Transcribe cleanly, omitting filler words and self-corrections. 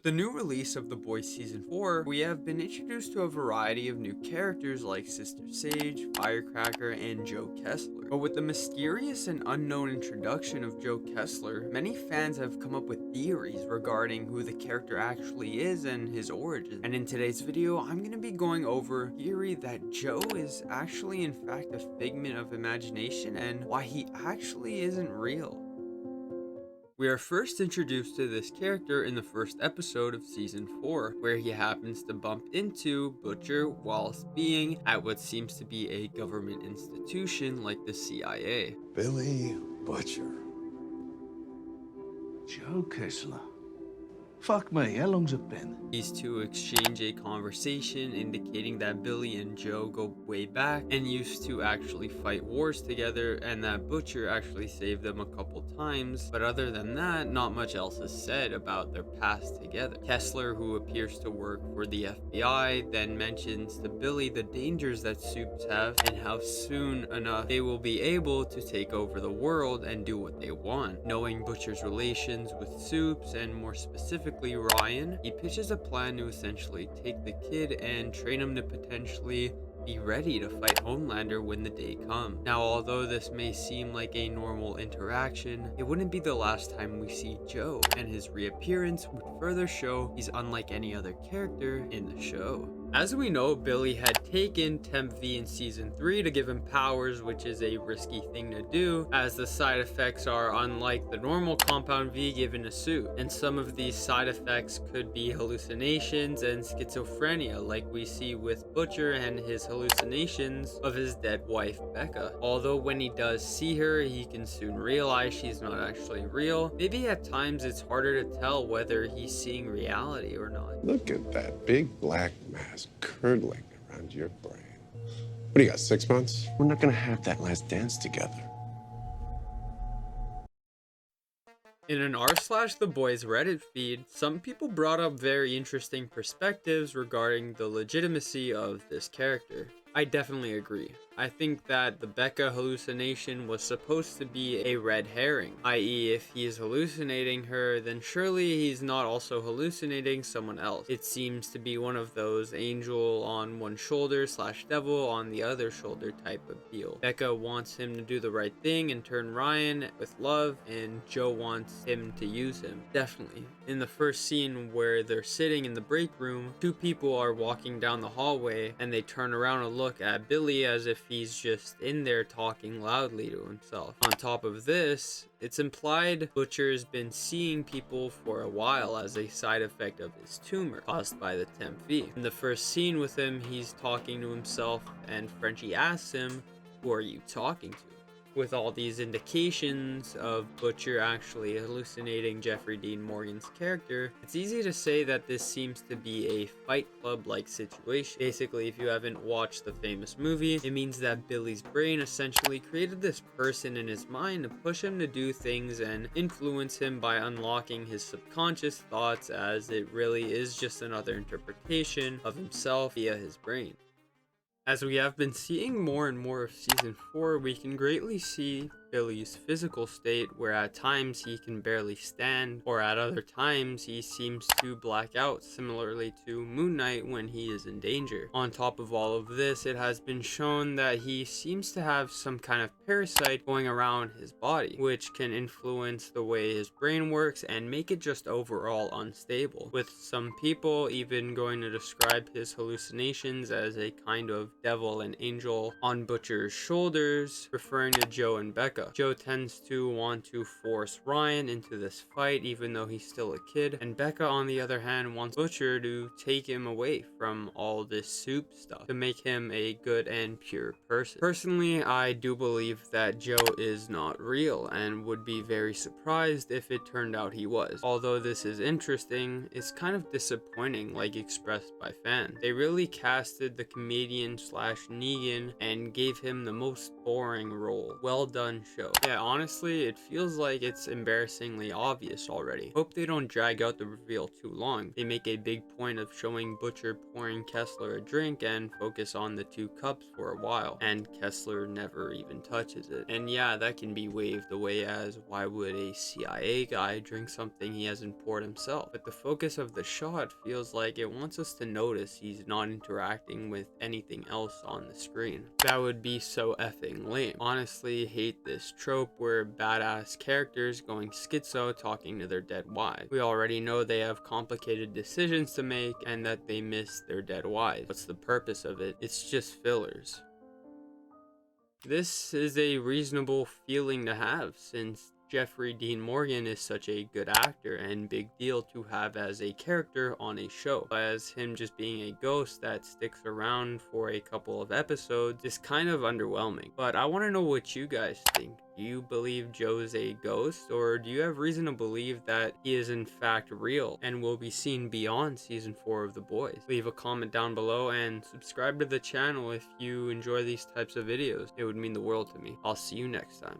With the new release of The Boys Season 4, we have been introduced to a variety of new characters like Sister Sage, Firecracker, and Joe Kessler. But with the mysterious and unknown introduction of Joe Kessler, many fans have come up with theories regarding who the character actually is and his origin. And in today's video, I'm going to be going over theory that Joe is actually in fact a figment of imagination and why he actually isn't real. We are first introduced to this character in the first episode of Season 4, where he happens to bump into Butcher whilst being at what seems to be a government institution like the CIA. Billy Butcher. Joe Kessler. Fuck me, how long's it been? These two exchange a conversation indicating that Billy and Joe go way back and used to actually fight wars together, and that Butcher actually saved them a couple times, but other than that, not much else is said about their past together. Kessler, who appears to work for the FBI, then mentions to Billy the dangers that Supes have and how soon enough they will be able to take over the world and do what they want. Knowing Butcher's relations with Supes, and more specifically Ryan, he pitches a plan to essentially take the kid and train him to potentially be ready to fight Homelander when the day comes. Now, although this may seem like a normal interaction, it wouldn't be the last time we see Joe, and his reappearance would further show he's unlike any other character in the show. As we know, Billy had taken Temp V in Season 3 to give him powers, which is a risky thing to do, as the side effects are unlike the normal Compound V given a suit, and some of these side effects could be hallucinations and schizophrenia, like we see with Butcher and his hallucinations of his dead wife Becca. Although when he does see her, he can soon realize she's not actually real. Maybe at times it's harder to tell whether he's seeing reality or not. Look at that big black mass curdling around your brain. What do you got, 6 months? We're not gonna have that last dance together. In an r/The Boys Reddit feed, some people brought up very interesting perspectives regarding the legitimacy of this character. I definitely agree. I think that the Becca hallucination was supposed to be a red herring, i.e. if he is hallucinating her, then surely he's not also hallucinating someone else. It seems to be one of those angel on one shoulder / devil on the other shoulder type of deal. Becca wants him to do the right thing and turn Ryan with love, and Joe wants him to use him. Definitely. In the first scene where they're sitting in the break room, two people are walking down the hallway and they turn around and look at Billy as if he's just in there talking loudly to himself. On top of this, it's implied Butcher's been seeing people for a while as a side effect of his tumor caused by the Temp V. In the first scene with him, he's talking to himself and Frenchie asks him, "Who are you talking to?" With all these indications of Butcher actually hallucinating Jeffrey Dean Morgan's character, it's easy to say that this seems to be a Fight Club-like situation. Basically, if you haven't watched the famous movie, it means that Billy's brain essentially created this person in his mind to push him to do things and influence him by unlocking his subconscious thoughts, as it really is just another interpretation of himself via his brain. As we have been seeing more and more of Season 4, we can greatly see Billy's physical state, where at times he can barely stand, or at other times he seems to black out, similarly to Moon Knight when he is in danger. On top of all of this, it has been shown that he seems to have some kind of parasite going around his body, which can influence the way his brain works and make it just overall unstable, with some people even going to describe his hallucinations as a kind of devil and angel on Butcher's shoulders, referring to Joe and Becca. Joe tends to want to force Ryan into this fight even though he's still a kid, and Becca on the other hand wants Butcher to take him away from all this soup stuff to make him a good and pure person. Personally, I do believe that Joe is not real and would be very surprised if it turned out he was. Although this is interesting, it's kind of disappointing, like expressed by fans. They really casted the comedian / Negan and gave him the most boring role. Well done show. Yeah, honestly, it feels like it's embarrassingly obvious already. Hope they don't drag out the reveal too long. They make a big point of showing Butcher pouring Kessler a drink and focus on the two cups for a while, and Kessler never even touches it. And yeah, that can be waved away as, why would a CIA guy drink something he hasn't poured himself? But the focus of the shot feels like it wants us to notice he's not interacting with anything else on the screen. That would be so effing lame. Honestly, hate this trope where badass characters going schizo talking to their dead wives. We already know they have complicated decisions to make and that they miss their dead wives. What's the purpose of it? It's just fillers. This is a reasonable feeling to have, since Jeffrey Dean Morgan is such a good actor and big deal to have as a character on a show. As him just being a ghost that sticks around for a couple of episodes is kind of underwhelming. But I want to know what you guys think. Do you believe Joe's a ghost, or do you have reason to believe that he is in fact real and will be seen beyond season 4 of The Boys? Leave a comment down below and subscribe to the channel if you enjoy these types of videos. It would mean the world to me. I'll see you next time.